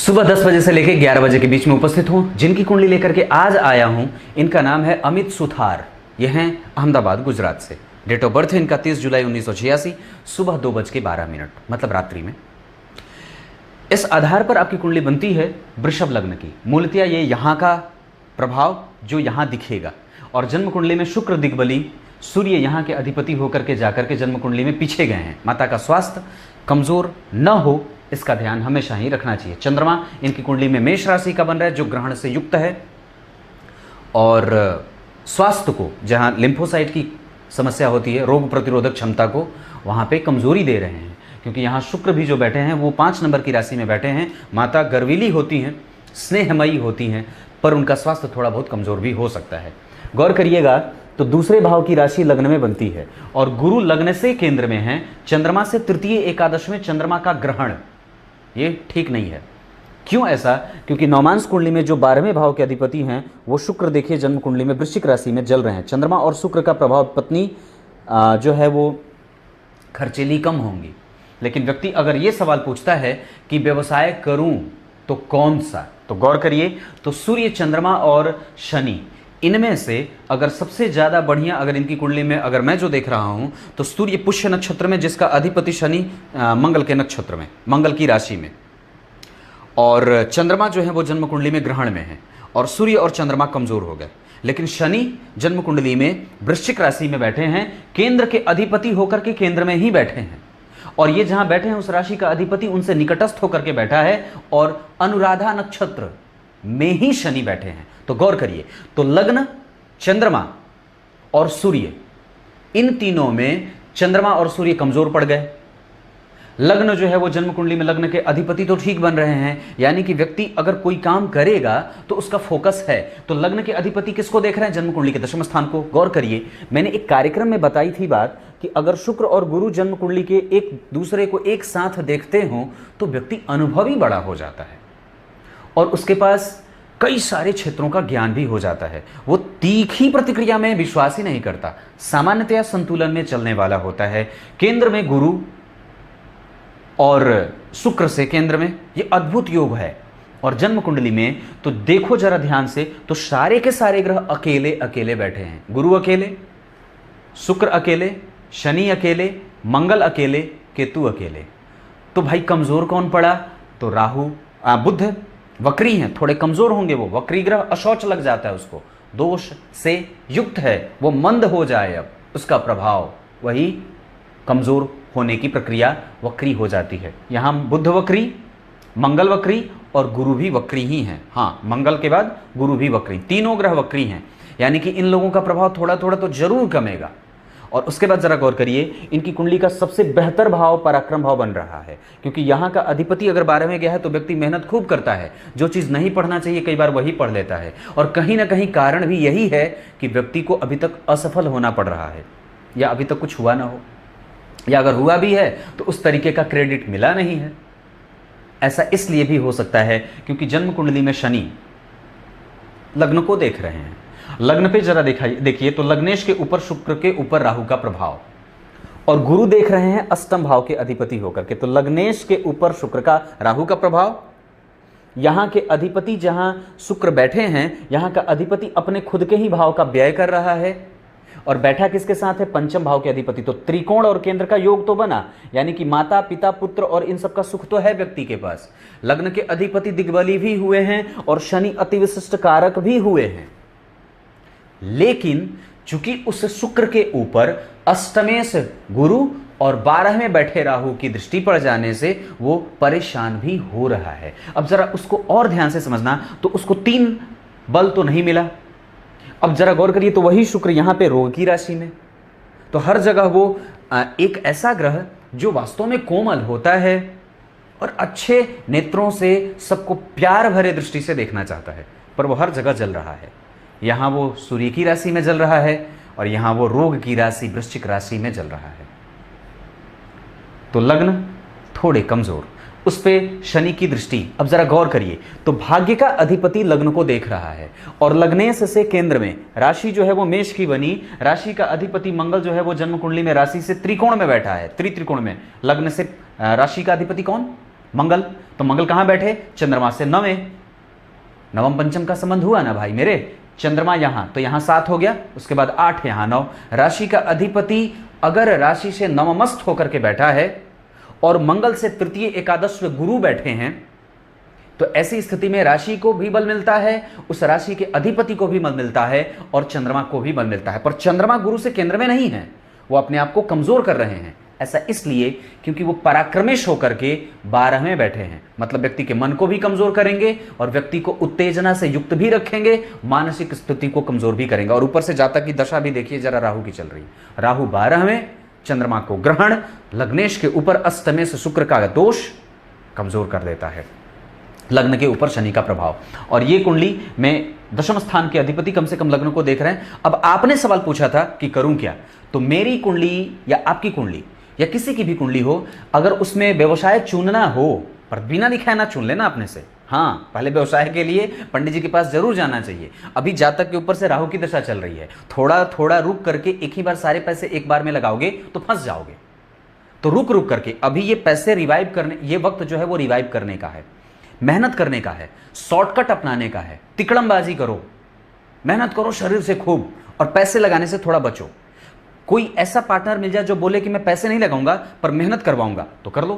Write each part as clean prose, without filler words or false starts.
सुबह 10 बजे से लेकर 11 बजे के बीच में उपस्थित हूं। जिनकी कुंडली लेकर के आज आया हूं, इनका नाम है अमित सुथार। ये हैं अहमदाबाद, गुजरात से। डेट ऑफ बर्थ है इनका 30 जुलाई 1986, सुबह 2:12, मतलब रात्रि में। इस आधार पर आपकी कुंडली बनती है वृषभ लग्न की। मूलतः ये यहाँ का प्रभाव जो यहाँ दिखेगा, और जन्म कुंडली में शुक्र दिग्बली, सूर्य यहाँ के अधिपति होकर के जाकर के जन्म कुंडली में पीछे गए हैं। माता का स्वास्थ्य कमजोर न हो, इसका ध्यान हमेशा ही रखना चाहिए। चंद्रमा इनकी कुंडली में मेष राशि का बन रहा है, जो ग्रहण से युक्त है, और स्वास्थ्य को, जहाँ लिम्फोसाइट की समस्या होती है, रोग प्रतिरोधक क्षमता को, वहाँ पे कमजोरी दे रहे हैं। क्योंकि यहाँ शुक्र भी जो बैठे हैं वो 5 नंबर की राशि में बैठे हैं। माता गर्वीली होती हैं, स्नेहमयी होती हैं, पर उनका स्वास्थ्य थोड़ा बहुत कमजोर भी हो सकता है। गौर करिएगा तो दूसरे भाव की राशि लग्न में बनती है, और गुरु लग्न से केंद्र में है। चंद्रमा से तृतीय एकादश में चंद्रमा का ग्रहण, ये ठीक नहीं है। क्यों ऐसा? क्योंकि नवमांश कुंडली में जो 12वें भाव के अधिपति हैं वो शुक्र, देखिए जन्म कुंडली में वृश्चिक राशि में जल रहे हैं। चंद्रमा और शुक्र का प्रभाव, पत्नी जो है वो खर्चीली कम होंगी। लेकिन व्यक्ति अगर ये सवाल पूछता है कि व्यवसाय करूं तो कौन सा, तो गौर करिए तो सूर्य, चंद्रमा और शनि, इनमें से अगर सबसे ज़्यादा बढ़िया, अगर इनकी कुंडली में अगर मैं जो देख रहा हूं, तो सूर्य पुष्य नक्षत्र में, जिसका अधिपति शनि मंगल के नक्षत्र में, मंगल की राशि में, और चंद्रमा जो है वो जन्म कुंडली में ग्रहण में है, और सूर्य और चंद्रमा कमजोर हो गए। लेकिन शनि जन्म कुंडली में वृश्चिक राशि में बैठे हैं, केंद्र के अधिपति होकर के केंद्र में ही बैठे हैं, और ये जहां बैठे हैं उस राशि का अधिपति उनसे निकटस्थ होकर के बैठा है, और अनुराधा नक्षत्र में ही शनि बैठे हैं। तो गौर करिए, तो लग्न, चंद्रमा और सूर्य, इन तीनों में चंद्रमा और सूर्य कमजोर पड़ गए। लग्न जो है वो जन्म कुंडली में लग्न के अधिपति तो ठीक बन रहे हैं, यानी कि व्यक्ति अगर कोई काम करेगा तो उसका फोकस है। तो लग्न के अधिपति किसको देख रहे हैं? जन्म कुंडली के दशम स्थान को। गौर करिए, मैंने एक कार्यक्रम में बताई थी बात कि अगर शुक्र और गुरु जन्म कुंडली के एक दूसरे को एक साथ देखते हों तो व्यक्ति अनुभवी बड़ा हो जाता है, और उसके पास कई सारे क्षेत्रों का ज्ञान भी हो जाता है। वो तीखी प्रतिक्रिया में विश्वास ही नहीं करता, सामान्यतया संतुलन में चलने वाला होता है। केंद्र में गुरु और शुक्र से केंद्र में, ये अद्भुत योग है। और जन्म कुंडली में तो देखो जरा ध्यान से, तो सारे के सारे ग्रह अकेले अकेले बैठे हैं। गुरु अकेले, शुक्र अकेले, शनि अकेले, मंगल अकेले, केतु अकेले। तो भाई कमजोर कौन पड़ा? तो राहु, बुध वक्री हैं, थोड़े कमजोर होंगे। वो वक्री ग्रह अशौच लग जाता है, उसको दोष से युक्त है, वो मंद हो जाए, अब उसका प्रभाव वही कमजोर होने की प्रक्रिया, वक्री हो जाती है। यहाँ बुध वक्री, मंगल वक्री और गुरु भी वक्री ही हैं। हाँ, मंगल के बाद गुरु भी वक्री, तीनों ग्रह वक्री हैं, यानी कि इन लोगों का प्रभाव थोड़ा थोड़ा तो जरूर कमेगा। और उसके बाद जरा गौर करिए, इनकी कुंडली का सबसे बेहतर भाव पराक्रम भाव बन रहा है, क्योंकि यहाँ का अधिपति अगर 12 में गया है तो व्यक्ति मेहनत खूब करता है। जो चीज़ नहीं पढ़ना चाहिए कई बार वही पढ़ लेता है, और कहीं ना कहीं कारण भी यही है कि व्यक्ति को अभी तक असफल होना पड़ रहा है, या अभी तक कुछ हुआ ना हो, या अगर हुआ भी है तो उस तरीके का क्रेडिट मिला नहीं है। ऐसा इसलिए भी हो सकता है क्योंकि जन्म कुंडली में शनि लग्न को देख रहे हैं। लग्न पे जरा देखिए तो लग्नेश के ऊपर शुक्र के ऊपर राहु का प्रभाव, और गुरु देख रहे हैं अष्टम भाव के अधिपति होकर के। तो लग्नेश के ऊपर शुक्र का, राहु का प्रभाव, यहां के अधिपति जहां शुक्र बैठे हैं, यहां का अधिपति अपने खुद के ही भाव का व्यय कर रहा है, और बैठा किसके साथ है? पंचम भाव के अधिपति। तो त्रिकोण और केंद्र का योग तो बना, यानी कि माता, पिता, पुत्र और इन सब का सुख तो है व्यक्ति के पास। लग्न के अधिपति दिग्बली भी हुए हैं, और शनि अति विशिष्ट कारक भी हुए हैं। लेकिन चूंकि उस शुक्र के ऊपर अष्टमेश गुरु और 12 में बैठे राहु की दृष्टि पड़ जाने से वो परेशान भी हो रहा है। अब जरा उसको और ध्यान से समझना, तो उसको 3 बल तो नहीं मिला। अब जरा गौर करिए, तो वही शुक्र यहां पे रोग की राशि में, तो हर जगह वो एक ऐसा ग्रह जो वास्तव में कोमल होता है और अच्छे नेत्रों से सबको प्यार भरे दृष्टि से देखना चाहता है, पर वो हर जगह जल रहा है। यहाँ वो सूर्य की राशि में जल रहा है, और यहाँ वो रोग की राशि वृश्चिक राशि में जल रहा है। तो लग्न थोड़े कमजोर, उस पे शनि की दृष्टि। अब जरा गौर करिए, तो भाग्य का अधिपति लग्न को देख रहा है, और लग्नेश से केंद्र में राशि जो है वो मेष की बनी। राशि का अधिपति मंगल जो है वो जन्म कुंडली में राशि से त्रिकोण में बैठा है, त्रिकोण में। लग्न से राशि का अधिपति कौन? मंगल, तो मंगल कहां बैठे? चंद्रमा से नवें, नवम पंचम का संबंध हुआ ना भाई मेरे। चंद्रमा यहां, तो यहां 7 हो गया, उसके बाद 8, यहां 9। राशि का अधिपति अगर राशि से नवमस्थ होकर के बैठा है और मंगल से तृतीय एकादश गुरु बैठे हैं, तो ऐसी स्थिति में राशि को भी बल मिलता है, उस राशि के अधिपति को भी बल मिलता है और चंद्रमा को भी बल मिलता है। पर चंद्रमा गुरु से केंद्र में नहीं है, वो अपने आप को कमजोर कर रहे हैं। ऐसा इसलिए क्योंकि वो पराक्रमेश होकर के 12वें बैठे हैं, मतलब व्यक्ति के मन को भी कमजोर करेंगे और व्यक्ति को उत्तेजना से युक्त भी रखेंगे, मानसिक स्थिति को कमजोर भी करेंगे। और ऊपर से जातक की दशा भी देखिए जरा, राहु की चल रही है। राहु 12वें, चंद्रमा को ग्रहण, लग्नेश के ऊपर अष्टमें से शुक्र का दोष कमजोर कर देता है, लग्न के ऊपर शनि का प्रभाव। और ये कुंडली में दशम स्थान के अधिपति कम से कम लग्न को देख रहे हैं। अब आपने सवाल पूछा था कि करूं क्या, तो मेरी कुंडली या आपकी कुंडली या किसी की भी कुंडली हो, अगर उसमें व्यवसाय चुनना हो, पर बिना दिखाए ना चुन लेना अपने से। हाँ, पहले व्यवसाय के लिए पंडित जी के पास जरूर जाना चाहिए। अभी जातक के ऊपर से राहु की दशा चल रही है, थोड़ा थोड़ा रुक करके एक ही बार सारे पैसे एक बार में लगाओगे तो फंस जाओगे। तो रुक रुक करके अभी ये पैसे रिवाइव करने, ये वक्त जो है वो रिवाइव करने का है, मेहनत करने का है, शॉर्टकट अपनाने का है। तिकड़मबाजी करो, मेहनत करो शरीर से खूब, और पैसे लगाने से थोड़ा बचो। कोई ऐसा पार्टनर मिल जाए जो बोले कि मैं पैसे नहीं लगाऊंगा पर मेहनत करवाऊंगा, तो कर लो।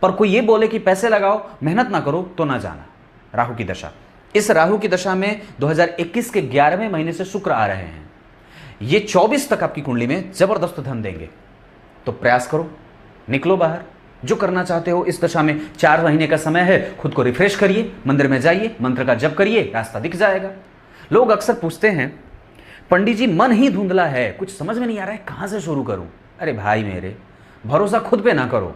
पर कोई ये बोले कि पैसे लगाओ मेहनत ना करो, तो ना जाना। राहु की दशा, इस राहु की दशा में 2021 के 11वें महीने से शुक्र आ रहे हैं। ये 24 तक आपकी कुंडली में जबरदस्त धन देंगे। तो प्रयास करो, निकलो बाहर, जो करना चाहते हो इस दशा में। 4 महीने का समय है, खुद को रिफ्रेश करिए, मंदिर में जाइए, मंत्र का जप करिए, रास्ता दिख जाएगा। लोग अक्सर पूछते हैं पंडित जी मन ही धुंधला है, कुछ समझ में नहीं आ रहा है, कहां से शुरू करूं। अरे भाई मेरे, भरोसा खुद पे ना करो,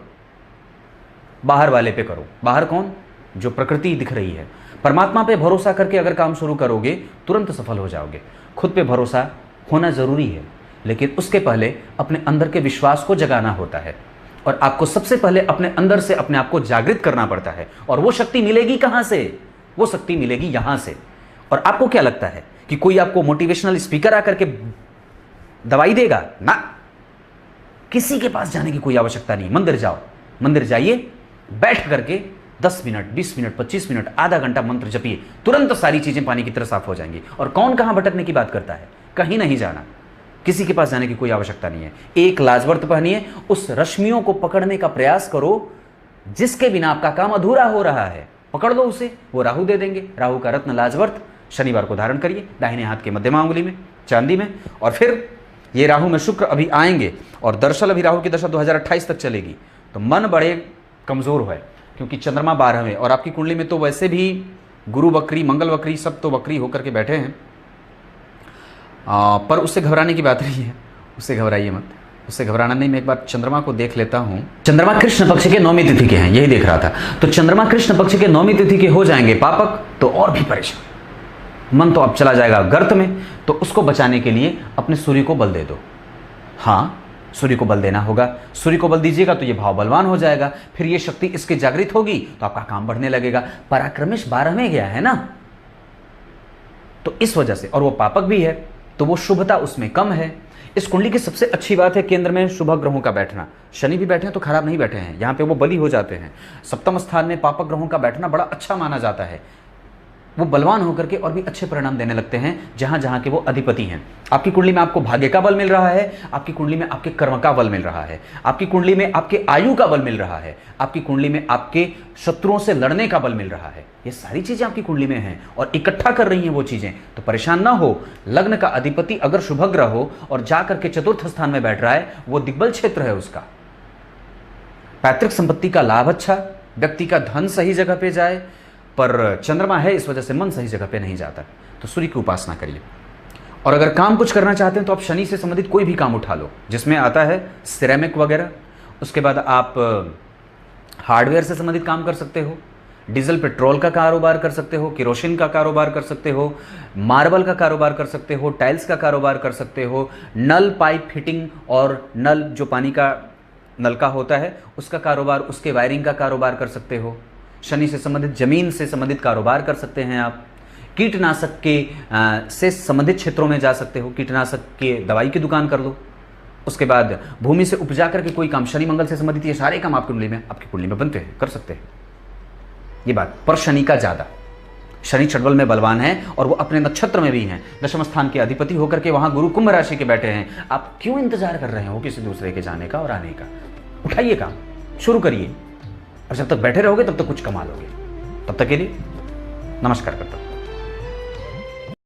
बाहर वाले पे करो। बाहर कौन? जो प्रकृति दिख रही है। परमात्मा पे भरोसा करके अगर काम शुरू करोगे तुरंत सफल हो जाओगे। खुद पे भरोसा होना जरूरी है, लेकिन उसके पहले अपने अंदर के विश्वास को जगाना होता है। और आपको सबसे पहले अपने अंदर से अपने आप को जागृत करना पड़ता है। और वो शक्ति मिलेगी कहां से? वो शक्ति मिलेगी यहां से। और आपको क्या लगता है कि कोई आपको मोटिवेशनल स्पीकर आकर के दवाई देगा? ना, किसी के पास जाने की कोई आवश्यकता नहीं। मंदिर जाओ, मंदिर जाइए, बैठ करके 10 मिनट, 20 मिनट, 25 मिनट, आधा घंटा मंत्र जपिए, तुरंत सारी चीजें पानी की तरह साफ हो जाएंगी। और कौन कहां भटकने की बात करता है? कहीं नहीं जाना, किसी के पास जाने की कोई आवश्यकता नहीं है। एक लाजवर्त पहनिए, उस रश्मियों को पकड़ने का प्रयास करो जिसके बिना आपका काम अधूरा हो रहा है। पकड़ लो उसे, वो राहु दे देंगे। राहु का रत्न लाजवर्त शनिवार को धारण करिए, दाहिने हाथ के मध्यमा अंगुली में, चांदी में। और फिर ये राहु में शुक्र अभी आएंगे और दरअसल अभी राहु की दशा 2028 तक चलेगी। तो मन बड़े कमजोर है, क्योंकि चंद्रमा 12वें और आपकी कुंडली में तो वैसे भी गुरु वक्री, मंगल वक्री, सब तो वक्री होकर के बैठे हैं। पर उससे घबराने की बात नहीं है, उससे घबराइए मत, उससे घबराना नहीं। मैं एक बार चंद्रमा को देख लेता हूं। चंद्रमा कृष्ण पक्ष के 9वीं तिथि के हैं, यही देख रहा था। तो चंद्रमा कृष्ण पक्ष के 9वीं तिथि के हो जाएंगे पापक, तो और भी परेशान, मन तो अब चला जाएगा गर्त में। तो उसको बचाने के लिए अपने सूर्य को बल दे दो। हाँ, सूर्य को बल देना होगा। सूर्य को बल दीजिएगा तो ये भाव बलवान हो जाएगा, फिर ये शक्ति इसकी जागृत होगी तो आपका काम बढ़ने लगेगा। पराक्रमेश 12वें गया है ना, तो इस वजह से, और वो पापक भी है तो वो शुभता उसमें कम है। इस कुंडली की सबसे अच्छी बात है केंद्र में शुभ ग्रहों का बैठना। शनि भी बैठे हैं तो खराब नहीं बैठे हैं, यहाँ पे वो बली हो जाते हैं। सप्तम स्थान में पापक ग्रहों का बैठना बड़ा अच्छा माना जाता है। वो बलवान होकर के और भी अच्छे परिणाम देने लगते हैं जहां जहां के वो अधिपति हैं। आपकी कुंडली में आपको भाग्य का बल मिल रहा है, आपकी कुंडली में आपके कर्म का बल मिल रहा है, आपकी कुंडली में आपके आयु का बल मिल रहा है, आपकी कुंडली में आपके शत्रुओं से लड़ने का बल मिल रहा है। ये सारी चीजें आपकी कुंडली में हैं और इकट्ठा कर रही हैं वो चीजें। तो परेशान ना हो। लग्न का अधिपति अगर शुभ ग्रह हो और जाकर के चतुर्थ स्थान में बैठ रहा है, वो दिग्बल क्षेत्र है उसका। पैतृक संपत्ति का लाभ अच्छा, व्यक्ति का धन सही जगह पे जाए। पर चंद्रमा है, इस वजह से मन सही जगह पे नहीं जाता। तो सूर्य की उपासना करिए। और अगर काम कुछ करना चाहते हैं तो आप शनि से संबंधित कोई भी काम उठा लो, जिसमें आता है सिरेमिक वगैरह। उसके बाद आप हार्डवेयर से संबंधित काम कर सकते हो, डीजल पेट्रोल का कारोबार कर सकते हो, केरोसिन का कारोबार कर सकते हो, मार्बल का कारोबार कर सकते हो, टाइल्स का कारोबार कर सकते हो, नल पाइप फिटिंग और नल जो पानी का नल का होता है उसका कारोबार, उसके वायरिंग का कारोबार कर सकते हो। शनि से संबंधित जमीन से संबंधित कारोबार कर सकते हैं आप। कीटनाशक के से संबंधित क्षेत्रों में जा सकते हो, कीटनाशक के दवाई की दुकान कर लो। उसके बाद भूमि से उपजा करके कोई काम, शनि मंगल से संबंधित ये सारे काम आपकी कुंडली में बनते हैं, कर सकते हैं। ये बात, पर शनि का ज़्यादा। शनि चंडवल में बलवान है और वो अपने नक्षत्र में भी हैं, दशम स्थान के अधिपति होकर के वहां गुरु कुंभ राशि के बैठे हैं। आप क्यों इंतजार कर रहे हो किसी दूसरे के जाने का और आने का? उठाइए काम, शुरू करिए। और जब तक बैठे रहोगे तब तक कुछ कमा लोगे। तब तक के लिए नमस्कार करता हूं।